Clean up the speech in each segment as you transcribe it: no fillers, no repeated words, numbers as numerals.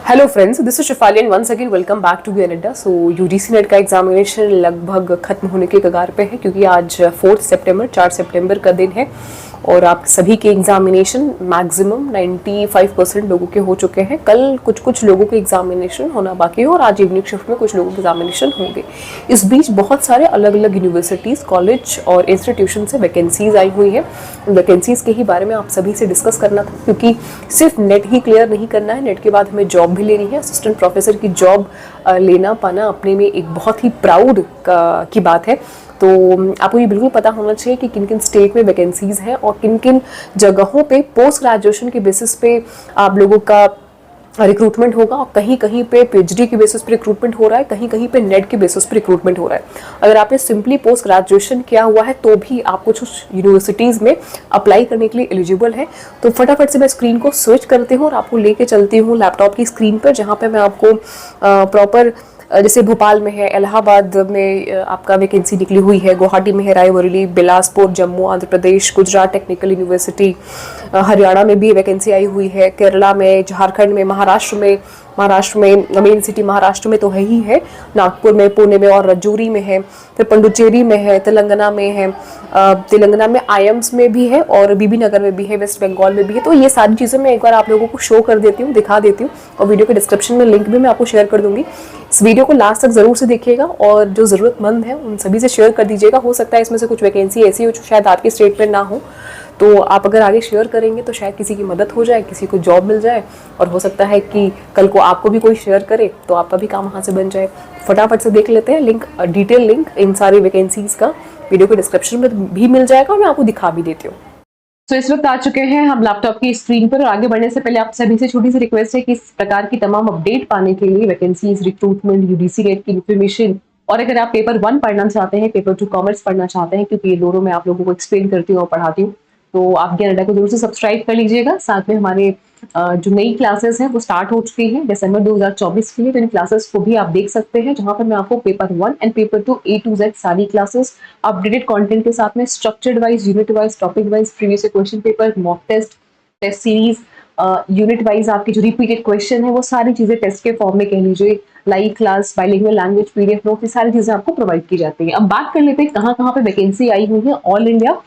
Hello friends, this is Shifali and once again welcome back to B Adda. So UGC NET का examination लगभग खत्म होने के कगार पे है क्योंकि आज 4 सितंबर का दिन है और आप सभी के एग्जामिनेशन मैक्सिमम 95% लोगों के हो चुके हैं। कल कुछ कुछ लोगों के एग्जामिनेशन होना बाकी है और आज इवनिंग शिफ्ट में कुछ लोगों के एग्जामिनेशन होंगे। इस बीच बहुत सारे अलग अलग यूनिवर्सिटीज़, कॉलेज और इंस्टीट्यूशन से वैकेंसीज आई हुई है। वैकेंसीज के ही बारे में आप सभी से डिस्कस करना था क्योंकि सिर्फ नेट ही क्लियर नहीं करना है, नेट के बाद हमें जॉब भी लेनी है। असिस्टेंट प्रोफेसर की जॉब लेना पाना अपने में एक बहुत ही प्राउड की बात है। तो आपको ये बिल्कुल पता होना चाहिए कि किन किन स्टेट में वैकेंसीज हैं और किन किन जगहों पे पोस्ट ग्रेजुएशन के बेसिस पे आप लोगों का रिक्रूटमेंट होगा और कहीं कहीं पे पीएचडी के बेसिस पे रिक्रूटमेंट हो रहा है, कहीं कहीं पे नेट के बेसिस पे रिक्रूटमेंट हो रहा है। अगर आपने सिंपली पोस्ट ग्रेजुएशन किया हुआ है तो भी आप कुछ यूनिवर्सिटीज़ में अप्लाई करने के लिए एलिजिबल है। तो फटाफट से मैं स्क्रीन को स्विच करती हूँ और आपको लेके चलती हूँ लैपटॉप की स्क्रीन पर, जहाँ पे मैं आपको प्रॉपर जैसे भोपाल में है, इलाहाबाद में आपका वैकेंसी निकली हुई है, गुवाहाटी में है, रायबरेली, बिलासपुर, जम्मू, आंध्र प्रदेश, गुजरात टेक्निकल यूनिवर्सिटी, हरियाणा में भी वैकेंसी आई हुई है, केरला में, झारखंड में, महाराष्ट्र में मेन सिटी महाराष्ट्र में तो है ही है, नागपुर में, पुणे में और रजौरी में है, फिर पंडुचेरी में है, तेलंगाना में है, तेलंगाना में आईएम्स में भी है और बीबी नगर में भी है, वेस्ट बंगाल में भी है। तो ये सारी चीज़ें मैं एक बार आप लोगों को शो कर देती हूँ, दिखा देती हूँ और वीडियो के डिस्क्रिप्शन में लिंक भी मैं आपको शेयर कर दूंगी। इस वीडियो को लास्ट तक जरूर से देखिएगा और जो ज़रूरतमंद है उन सभी से शेयर कर दीजिएगा। हो सकता है इसमें से कुछ वैकेंसी ऐसी हो जो शायद आपके स्टेट में ना हो, तो आप अगर आगे शेयर करेंगे तो शायद किसी की मदद हो जाए, किसी को जॉब मिल जाए और हो सकता है कि कल को आपको भी कोई शेयर करे तो आपका भी काम वहाँ से बन जाए। फटाफट से देख लेते हैं लिंक, डिटेल लिंक इन सारी वैकेंसीज का वीडियो के डिस्क्रिप्शन में भी मिल जाएगा और मैं आपको दिखा भी देती हूँ। तो इस वक्त आ चुके हैं हम लैपटॉप की स्क्रीन पर और आगे बढ़ने से पहले आप सभी से छोटी सी रिक्वेस्ट है कि इस प्रकार की तमाम अपडेट पाने के लिए वैकेंसीज, रिक्रूटमेंट, यूजीसी नेट की इन्फॉर्मेशन और अगर आप पेपर 1 पढ़ना चाहते हैं, पेपर 2 कॉमर्स पढ़ना चाहते हैं, क्योंकि ये दोनों मैं आप लोगों को एक्सप्लेन करती हूँ और पढ़ाती हूँ, तो आप ज्ञान अड्डा को जरूर से सब्सक्राइब कर लीजिएगा। साथ में हमारे जो नई क्लासेस हैं वो स्टार्ट हो चुकी हैं दिसंबर 2024 के लिए, तो इन क्लासेस को भी आप देख सकते हैं, जहां पर मैं आपको paper 1 and paper 2 A to Z सारी क्लासेस अपडेटेड कंटेंट के साथ में structured wise, unit wise, topic wise, previous question paper, mock test, test series, unit wise आपके जो रिपीटेड क्वेश्चन है वो सारी चीजें टेस्ट के फॉर्म में कह लीजिए, live class, bilingual language, PDF note, ये सारी चीजें आपको प्रोवाइड की जाती है। अब बात कर लेते हैं कहाँ कहाँ पे वैकेंसी आई हुई है ऑल इंडिया।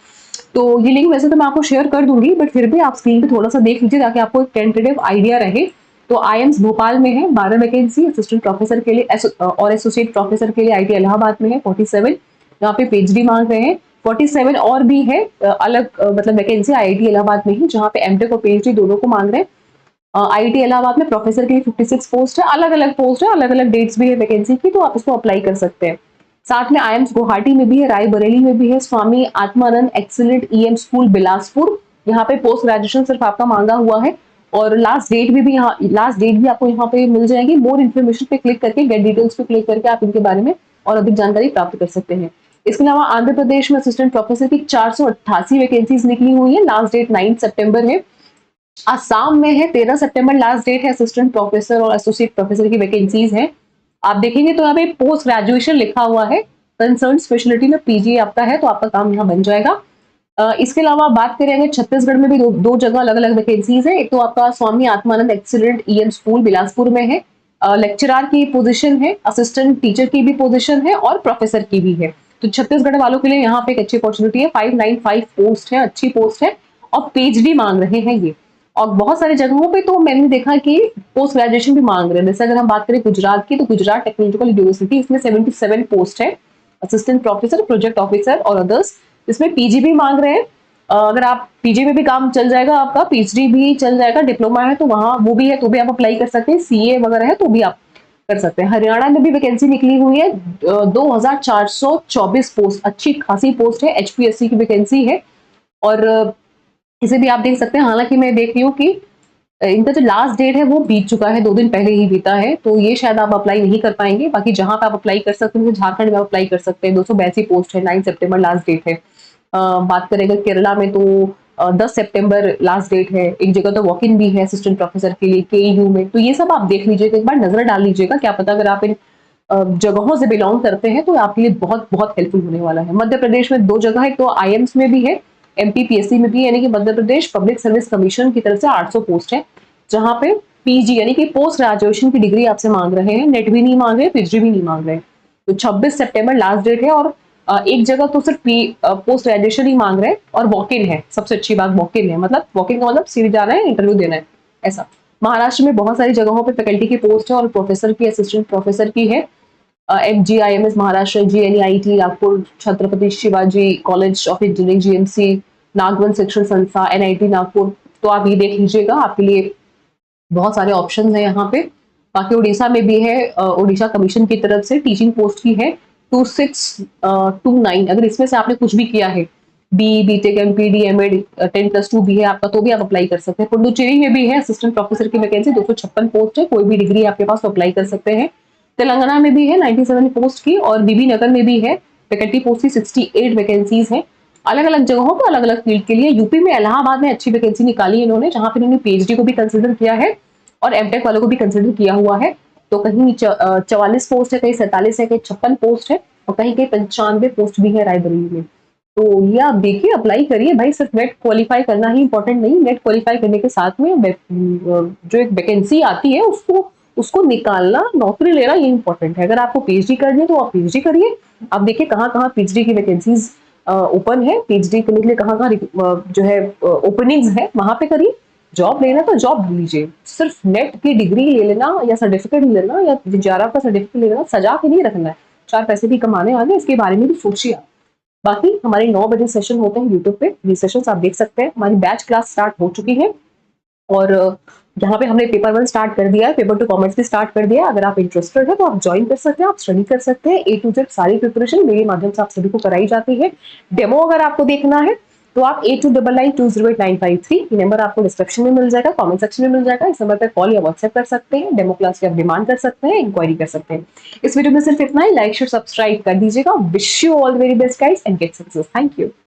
तो ये लिंक वैसे तो मैं आपको शेयर कर दूंगी, बट फिर भी आप स्क्रीन पे थोड़ा सा देख लीजिए ताकि आपको एक टेंटेटिव आइडिया रहे। तो आईएम्स भोपाल में है 12 वैकेंसी, असिस्टेंट प्रोफेसर के लिए और एसोसिएट प्रोफेसर के लिए आईटी इलाहाबाद में है 47, यहाँ पे पीएचडी मांग रहे हैं 47 और भी है अलग मतलब वैकेंसी आईआईटी इलाहाबाद में ही, जहाँ पे एमटेक और पीएचडी दोनों को मांग रहे हैं। आईआईटी इलाहाबाद में प्रोफेसर के लिए 56 पोस्ट है, अलग अलग पोस्ट है, अलग अलग डेट्स भी है वैकेंसी की, तो आप उसको अप्लाई कर सकते हैं। साथ में आईएम्स गुवाहाटी में भी है, रायबरेली में भी है, Swami Atmanand excellent EM school Bilaspur, यहाँ पे पोस्ट ग्रेजुएशन सिर्फ आपका मांगा हुआ है और लास्ट डेट भी आपको यहाँ पे मिल जाएगी। मोर इन्फॉर्मेशन पे क्लिक करके, गेट डिटेल्स पे क्लिक करके आप इनके बारे में और अधिक जानकारी प्राप्त कर सकते हैं। इसके अलावा आंध्र प्रदेश में असिस्टेंट प्रोफेसर की 488 वैकेंसीज निकली हुई है, लास्ट डेट 9 सितंबर है। आसाम में है 13 सितंबर लास्ट डेट है, असिस्टेंट प्रोफेसर और एसोसिएट प्रोफेसर की वैकेंसीज है। आप देखेंगे तो यहाँ पे पोस्ट ग्रेजुएशन लिखा हुआ है, कंसर्न स्पेशलिटी में पीजी आपका है तो आपका काम यहाँ बन जाएगा। इसके अलावा बात करेंगे छत्तीसगढ़ में भी दो जगह अलग अलग वैकेंसीज है। एक तो आपका Swami Atmanand excellent EM school Bilaspur में है, लेक्चरर की पोजीशन है, असिस्टेंट टीचर की भी पोजीशन है और प्रोफेसर की भी है। तो छत्तीसगढ़ वालों के लिए यहाँ पे एक अच्छी अपॉर्चुनिटी है, 595 पोस्ट है, अच्छी पोस्ट है और पीएचडी मांग रहे हैं ये। और बहुत सारी जगहों पे तो मैंने देखा कि पोस्ट ग्रेजुएशन भी मांग रहे हैं। जैसे अगर हम बात करें गुजरात की, तो गुजरात टेक्निकल यूनिवर्सिटी, इसमें 77 पोस्ट है, असिस्टेंट प्रोफेसर, प्रोजेक्ट ऑफिसर और अदर्स। इसमें पीजी भी मांग रहे हैं, अगर आप पीजी में भी काम चल जाएगा आपका, पीएचडी भी चल जाएगा, डिप्लोमा है तो वहाँ वो भी है तो भी आप अप्लाई कर सकते हैं, सीए वगैरह है तो भी आप कर सकते हैं। हरियाणा में भी वैकेंसी निकली हुई है 2424 पोस्ट, अच्छी खासी पोस्ट है, एचपीएससी की वैकेंसी है और इसे भी आप देख सकते हैं। हालांकि मैं देख रही हूँ कि इनका जो लास्ट डेट है वो बीत चुका है, 2 दिन पहले ही बीता है, तो ये शायद आप अप्लाई नहीं कर पाएंगे। बाकी जहां पे आप अप्लाई कर सकते हैं, झारखंड में आप अप्लाई कर सकते हैं, 282 पोस्ट है, 9 सितंबर लास्ट डेट है। बात करेंगे केरला में तो 10 सितंबर लास्ट डेट है, एक जगह तो वॉक इन भी है असिस्टेंट प्रोफेसर के लिए केयू में। तो ये सब आप देख लीजिएगा, एक बार नजर डाल लीजिएगा, क्या पता अगर आप इन जगहों से बिलोंग करते हैं तो आपके लिए बहुत बहुत हेल्पफुल होने वाला है। मध्य प्रदेश में 2 जगह है, तो आईएम्स में भी है, एमपीपीएससी में भी, यानी कि Madhya Pradesh public service commission की तरफ से 800 पोस्ट है, जहां पे पीजी यानी कि पोस्ट ग्रेजुएशन की डिग्री आपसे मांग रहे हैं, नेट भी नहीं मांग रहे, पीजी भी नहीं मांग रहे। तो 26 सितंबर लास्ट डेट है और एक जगह तो सिर्फ पोस्ट ग्रेजुएशन ही मांग रहे हैं और वॉक इन है। सबसे अच्छी बात वॉक इन है, मतलब वॉक इन का मतलब सीधे जाना है, इंटरव्यू देना है, ऐसा। महाराष्ट्र में बहुत सारी जगहों पे फैकल्टी की पोस्ट है और प्रोफेसर की, असिस्टेंट प्रोफेसर की है। FGIMS Maharashtra, GNEIT Nagpur, Chhatrapati Shivaji college of engineering GMC, नागवन शिक्षण संस्था NIT नागपुर। तो आप ये देख लीजिएगा, आपके लिए बहुत सारे ऑप्शन है यहाँ पे। बाकी उड़ीसा में भी है, उड़ीसा कमीशन की तरफ से टीचिंग पोस्ट की है 2629। अगर इसमें से आपने कुछ भी किया है, BTech MPD MAd 10+2 भी है आपका, तो भी आप अप्लाई कर सकते हैं। पुडुचेरी में भी है असिस्टेंट प्रोफेसर की वैकेंसी, 256 पोस्ट है, कोई भी डिग्री आपके पास तो अप्लाई कर सकते हैं। तेलंगाना में भी है 97 पोस्ट की और बीबी नगर में भी है फैकल्टी पोस्ट की 68 वैकेंसीज है। अलग अलग जगहों पर अलग अलग फील्ड के लिए। यूपी में इलाहाबाद में अच्छी वैकेंसी निकाली इन्होंने, जहां पे इन्होंने PhD को भी कंसिडर किया है और MTech वालों को भी कंसिडर किया हुआ है। तो कहीं 44 पोस्ट है, कहीं 47 है, कहीं 56 पोस्ट है और कहीं कहीं 95 पोस्ट भी है रायबरेली में। तो ये आप देखिए, अप्लाई करिए भाई। सिर्फ नेट क्वालिफाई करना ही इंपॉर्टेंट नहीं, नेट क्वालिफाई करने के साथ में जो एक वैकेंसी आती है उसको निकालना, नौकरी लेना, ये इंपॉर्टेंट है। अगर आपको PhD करनी है तो आप PhD करिए। आप देखिए कहाँ कहाँ PhD की वैकेंसीज ओपन है, PhD करने के लिए कहाँ कहाँ जो है ओपनिंग्स है, वहां पे करिए। जॉब लेना तो जॉब लीजिए, सिर्फ नेट की डिग्री ले लेना या सर्टिफिकेट ले लेना या JRF का सर्टिफिकेट ले लेना सजा के नहीं रखना है। 4 पैसे भी कमाने आगे, इसके बारे में भी सोचिए आप। बाकी हमारे 9 बजे सेशन होते हैं यूट्यूब पे, ये सेशंस आप देख सकते हैं। हमारी बैच क्लास स्टार्ट हो चुकी है और यहाँ पे हमने पेपर 1 स्टार्ट कर दिया है, पेपर 2 कॉमर्स भी स्टार्ट कर दिया है। अगर आप इंटरेस्टेड है तो आप ज्वाइन कर सकते हैं, आप स्टडी कर सकते हैं। A to Z सारी प्रिपरेशन मेरे माध्यम से आप सभी को कराई जाती है। डेमो अगर आपको देखना है तो आप 8299208953 ये नंबर आपको डिस्क्रिप्शन में मिल जाएगा, कमेंट सेक्शन में मिल जाएगा। इस नंबर पर कॉल या व्हाट्सएप कर सकते हैं। डेमो क्लास की आप डिमांड कर सकते हैं, इंक्वायरी कर सकते हैं। इस वीडियो में सिर्फ इतना ही। लाइक शेयर सब्सक्राइब कर दीजिएगा। Wish you all the very best guys and get success. Thank you.